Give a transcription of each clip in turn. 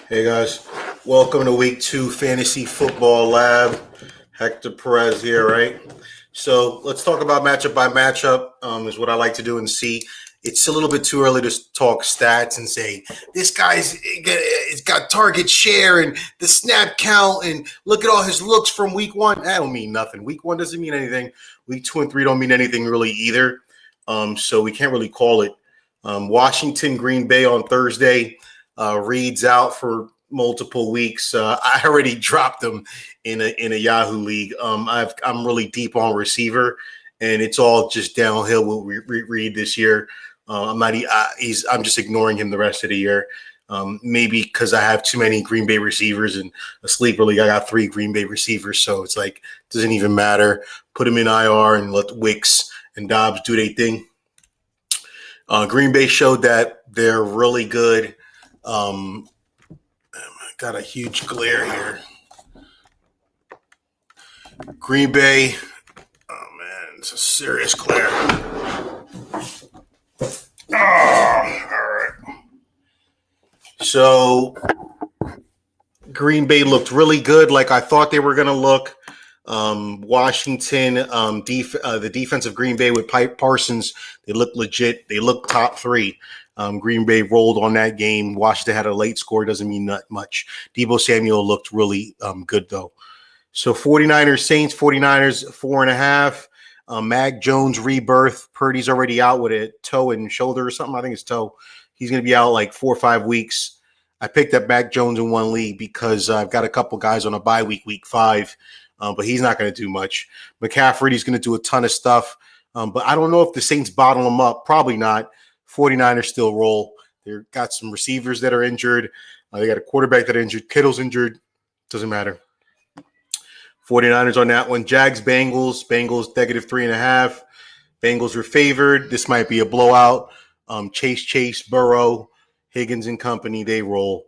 Hey guys, welcome to week 2 Fantasy Football Lab. Hector Perez here, right? So let's talk about matchup by matchup, is what I like to do and see. It's a little bit too early to talk stats and say, this guy's it's got target share and the snap count and look at all his looks from week 1. That don't mean nothing. Week 1 doesn't mean anything. Week 2 and 3 don't mean anything really either. So we can't really call it. Washington, Green Bay on Thursday. Reed's out for multiple weeks. I already dropped him in a Yahoo league. I'm really deep on receiver, and it's all just downhill with Reed this year. I'm just ignoring him the rest of the year. Maybe because I have too many Green Bay receivers in a sleeper league. I got 3 Green Bay receivers, so it's like doesn't even matter. Put him in IR and let Wicks and Dobbs do their thing. Green Bay showed that they're really good. Got a huge glare here. Green Bay. Oh, man, it's a serious glare. Oh, all right. So, Green Bay looked really good like I thought they were going to look. Washington, the defense of Green Bay with Parsons, they look legit. They look top 3. Green Bay rolled on that game. Washington had a late score. Doesn't mean not much. Deebo Samuel looked really good, though. So 49ers, Saints, 49ers, 4.5. Mac Jones rebirth. Purdy's already out with a toe and shoulder or something. I think it's toe. He's going to be out like 4 or 5 weeks. I picked up Mac Jones in one league because I've got a couple guys on a bye week 5. But he's not going to do much. McCaffrey, he's going to do a ton of stuff. But I don't know if the Saints bottle him up. Probably not. 49ers still roll. They've got some receivers that are injured. They got a quarterback that injured. Kittle's injured. Doesn't matter. 49ers on that one. Jags, Bengals. Bengals negative 3.5. Bengals are favored. This might be a blowout. Chase, Burrow, Higgins and company, they roll.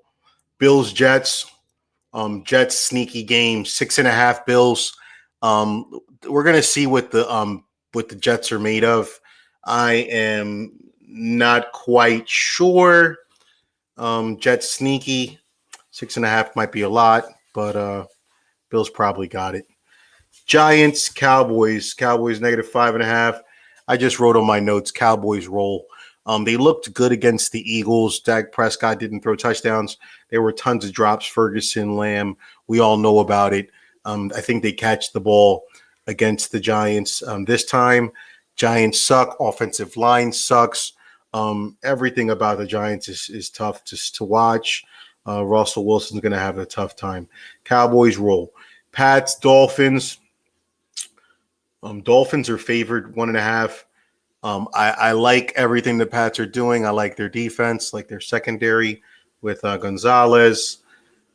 Bills, Jets. Jets sneaky game, 6.5 Bills. We're gonna see what the Jets are made of. I am not quite sure. Jets sneaky, 6.5 might be a lot, but Bills probably got it. Giants, Cowboys negative 5.5. I just wrote on my notes, Cowboys roll. They looked good against the Eagles. Dak Prescott didn't throw touchdowns. There were tons of drops. Ferguson, Lamb, we all know about it. I think they catch the ball against the Giants this time. Giants suck. Offensive line sucks. Everything about the Giants is tough to watch. Russell Wilson's going to have a tough time. Cowboys roll. Pats, Dolphins. Dolphins are favored 1.5. I like everything the Pats are doing. I like their defense, like their secondary with Gonzalez.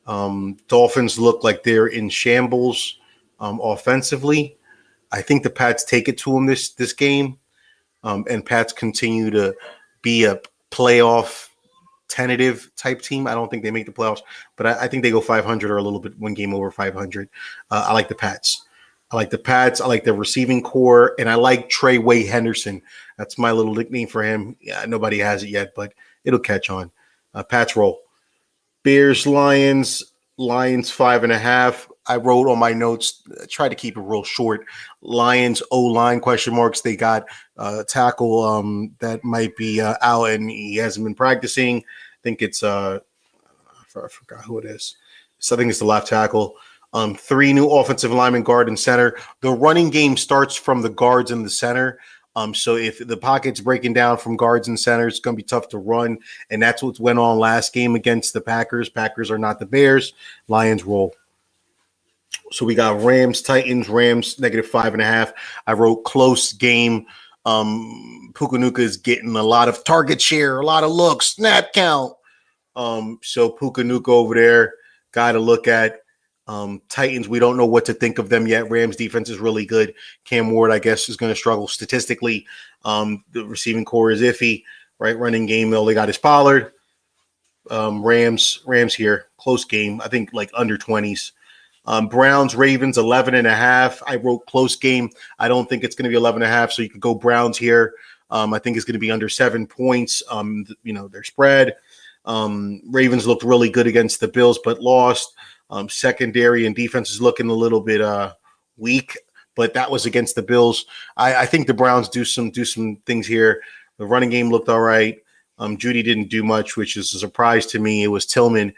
Dolphins look like they're in shambles offensively. I think the Pats take it to them this game, and Pats continue to be a playoff tentative type team. I don't think they make the playoffs, but I think they go 500 or a little bit, one game over 500. I like the Pats. I like the Pats. I like their receiving core, and I like Trey Way Henderson. That's my little nickname for him. Yeah, nobody has it yet, but it'll catch on. Pats roll. Bears, Lions 5.5. I wrote on my notes, tried to keep it real short. Lions O-line question marks. They got a tackle that might be out, and he hasn't been practicing. I think it's I forgot who it is. So I think it's the left tackle. 3 new offensive linemen, guard and center. The running game starts from the guards and the center. So if the pocket's breaking down from guards and centers, it's going to be tough to run. And that's what went on last game against the Packers. Packers are not the Bears. Lions roll. So we got Rams, Titans, Rams negative 5.5. I wrote close game. Pukanuka is getting a lot of target share, a lot of looks, snap count. So Pukanuka over there, guy to look at. Titans, we don't know what to think of them yet. Rams defense is really good. Cam Ward, I guess, is going to struggle statistically. The receiving core is iffy, right? Running game, though, they got his Pollard. Rams here, close game. I think like under 20s. Browns, Ravens, 11.5. I wrote close game. I don't think it's going to be 11.5, so you could go Browns here. I think it's going to be under 7 points. Their spread. Ravens looked really good against the Bills, but lost. Secondary and defense is looking a little bit weak, but that was against the Bills. I think the Browns do some things here. The running game looked all right. Judy didn't do much, which is a surprise to me. It was Tillman.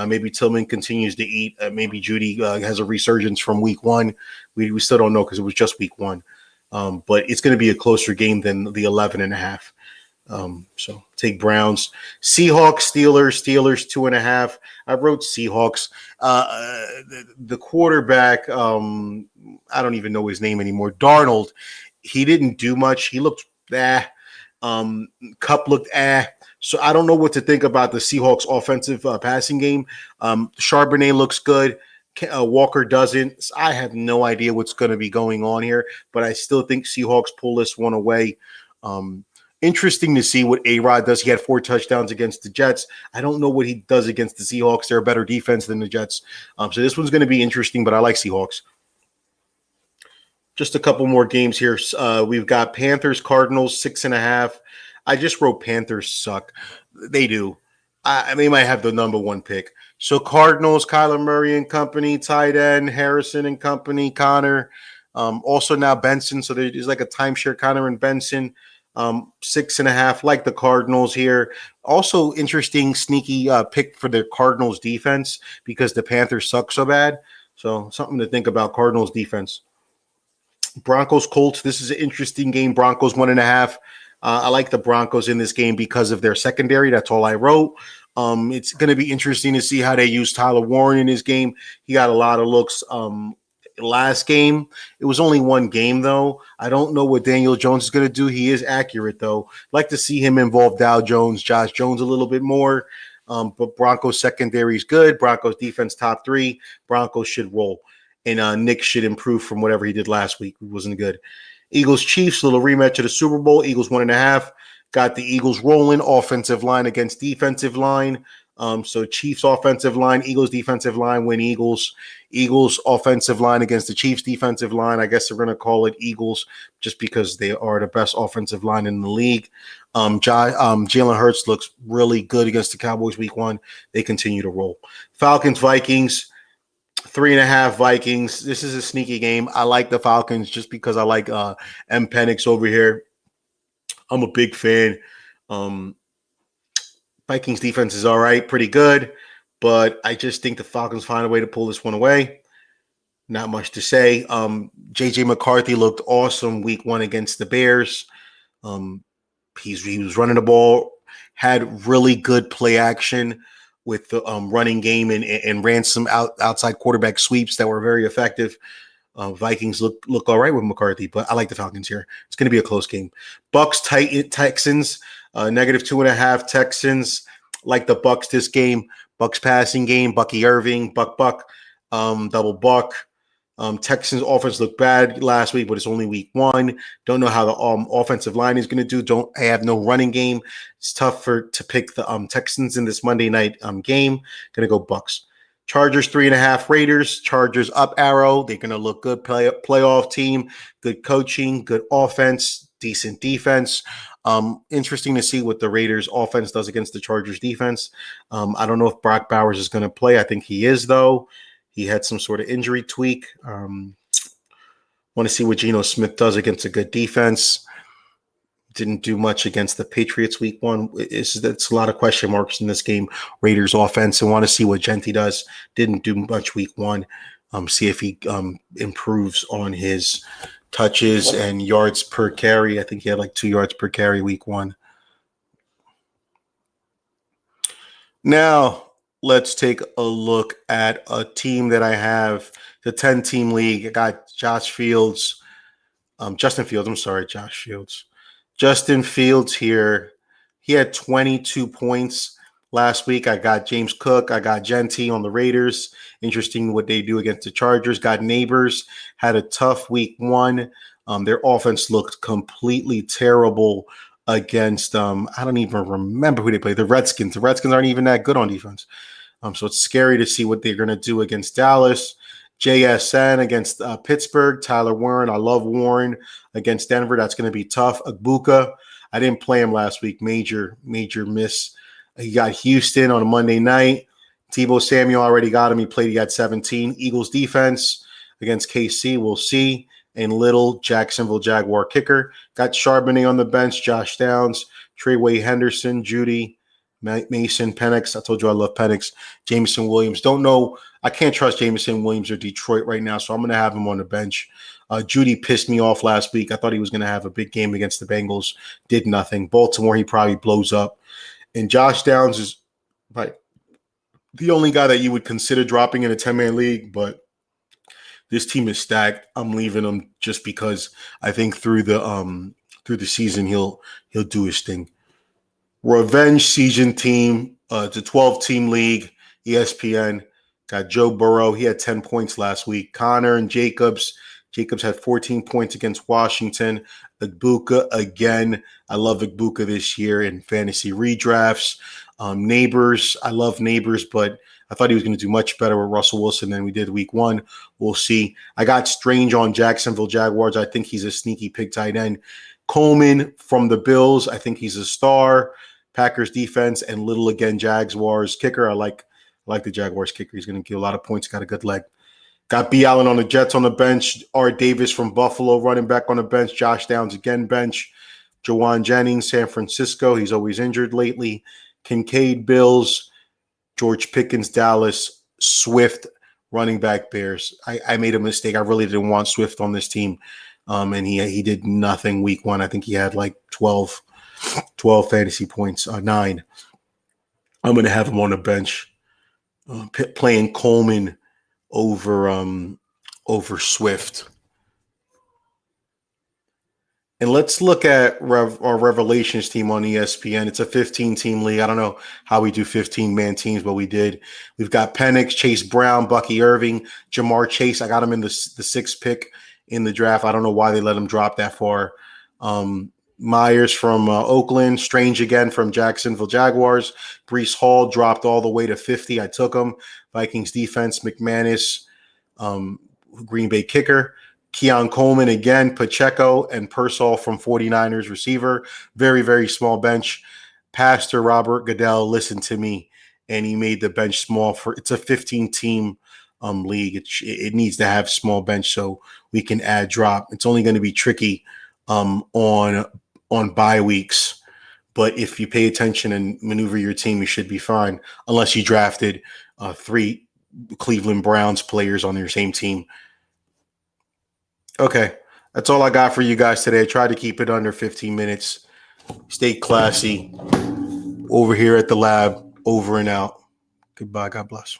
Maybe Tillman continues to eat. Maybe Judy has a resurgence from week one. We still don't know because it was just week one. But it's going to be a closer game than the 11.5. So take Browns. Seahawks, Steelers 2.5. I wrote Seahawks. The quarterback, I don't even know his name anymore. Darnold, he didn't do much. He looked Cup looked So I don't know what to think about the Seahawks offensive passing game. Charbonnet looks good. Walker doesn't. I have no idea what's going to be going on here, but I still think Seahawks pull this one away. Interesting to see what A-Rod does. He had 4 touchdowns against the Jets. I don't know what he does against the Seahawks. They're a better defense than the Jets. So this one's going to be interesting, but I like Seahawks. Just a couple more games here. We've got Panthers, Cardinals, 6.5. I just wrote Panthers suck. They do. They might have the number one pick. So Cardinals, Kyler Murray and company, tight end, Harrison and company, Connor. Also now Benson. So there's like a timeshare, Connor and Benson. 6.5, like the Cardinals here. Also interesting, sneaky pick for the Cardinals defense because the Panthers suck so bad. So something to think about, Cardinals defense. Broncos, Colts. This is an interesting game. Broncos 1.5. I like the Broncos in this game because of their secondary. That's all I wrote. It's going to be interesting to see how they use Tyler Warren in this game. He got a lot of looks last game. It was only one game, though. I don't know what Daniel Jones is going to do. He is accurate, though. Like to see him involve Dow Jones, Josh Jones a little bit more. But Broncos secondary is good. Broncos defense top 3. Broncos should roll. And Nick should improve from whatever he did last week. It wasn't good. Eagles Chiefs, little rematch of the Super Bowl. Eagles 1.5. Got the Eagles rolling. Offensive line against defensive line. So Chiefs offensive line, Eagles defensive line win Eagles. Eagles offensive line against the Chiefs defensive line. I guess they're going to call it Eagles just because they are the best offensive line in the league. Jalen Hurts looks really good against the Cowboys week 1. They continue to roll. Falcons, Vikings. 3.5 Vikings. This is a sneaky game. I like the Falcons just because I like M. Penix over here. I'm a big fan. Vikings defense is all right, pretty good, but I just think the Falcons find a way to pull this one away. Not much to say. J.J. McCarthy looked awesome week 1 against the Bears. He was running the ball, had really good play action with the running game and ran some outside quarterback sweeps that were very effective. Vikings look all right with McCarthy, but I like the Falcons here. It's going to be a close game. Bucks, Texans, -2.5 Texans. Like the Bucks this game. Bucks passing game, Bucky Irving, Buck, double buck. Texans offense looked bad last week, but it's only week 1. Don't know how the offensive line is going to do. I have no running game. It's tough to pick the Texans in this Monday night game. Going to go Bucks. Chargers 3.5 Raiders. Chargers up arrow. They're going to look good. Playoff team. Good coaching. Good offense. Decent defense. Interesting to see what the Raiders offense does against the Chargers defense. I don't know if Brock Bowers is going to play. I think he is, though. He had some sort of injury tweak. Want to see what Geno Smith does against a good defense. Didn't do much against the Patriots week 1. It's a lot of question marks in this game. Raiders offense. And want to see what Gentry does. Didn't do much week 1. See if he improves on his touches and yards per carry. I think he had like 2 yards per carry week 1. Now, let's take a look at a team that I have, the 10-team league. I got Justin Fields. Justin Fields here. He had 22 points last week. I got James Cook. I got Gentry on the Raiders. Interesting what they do against the Chargers. Got Neighbors. Had a tough week 1. Their offense looked completely terrible against, I don't even remember who they played, the Redskins. The Redskins aren't even that good on defense. So it's scary to see what they're going to do against Dallas. JSN against Pittsburgh. Tyler Warren. I love Warren against Denver. That's going to be tough. Agbuka. I didn't play him last week. Major miss. He got Houston on a Monday night. Tebow Samuel already got him. He got 17. Eagles defense against KC, we'll see. And Little, Jacksonville Jaguar kicker. Got Charbonnet on the bench, Josh Downs, Treyway Henderson, Judy, Mason, Penix. I told you I love Penix. Jameson Williams. Don't know. I can't trust Jameson Williams or Detroit right now, so I'm going to have him on the bench. Judy pissed me off last week. I thought he was going to have a big game against the Bengals. Did nothing. Baltimore, he probably blows up. And Josh Downs is the only guy that you would consider dropping in a 10-man league, but this team is stacked. I'm leaving him just because I think through the season he'll do his thing. Revenge season team. It's a 12-team league. ESPN got Joe Burrow. He had 10 points last week. Connor and Jacobs. Jacobs had 14 points against Washington. Igbuka again. I love Igbuka this year in fantasy redrafts. Neighbors. I love Neighbors, but I thought he was going to do much better with Russell Wilson than we did week one. We'll see. I got Strange on Jacksonville Jaguars. I think he's a sneaky pig tight end. Coleman from the Bills. I think he's a star. Packers defense and Little again, Jaguars kicker. I like the Jaguars kicker. He's going to get a lot of points. Got a good leg. Got B. Allen on the Jets on the bench. R. Davis from Buffalo running back on the bench. Josh Downs again bench. Jawan Jennings, San Francisco. He's always injured lately. Kincaid, Bills. George Pickens, Dallas. Swift, running back, Bears. I made a mistake. I really didn't want Swift on this team. And he did nothing week one. I think he had like 12 fantasy points, 9. I'm going to have him on the bench playing Coleman over Swift. And let's look at our Revelations team on ESPN. It's a 15-team league. I don't know how we do 15-man teams, but we did. We've got Penix, Chase Brown, Bucky Irving, Jamar Chase. I got him in the 6th pick in the draft. I don't know why they let him drop that far. Myers from Oakland, Strange again from Jacksonville Jaguars. Breece Hall dropped all the way to 50. I took him. Vikings defense, McManus, Green Bay kicker. Keon Coleman again, Pacheco, and Pearsall from 49ers receiver. Very, very small bench. Pastor Robert Goodell listened to me, and he made the bench small. It's a 15-team league. It needs to have small bench so we can add drop. It's only going to be tricky on bye weeks, but if you pay attention and maneuver your team, you should be fine, unless you drafted 3 Cleveland Browns players on your same team. Okay, that's all I got for you guys today. I tried to keep it under 15 minutes. Stay classy. Over here at the lab, over and out. Goodbye. God bless.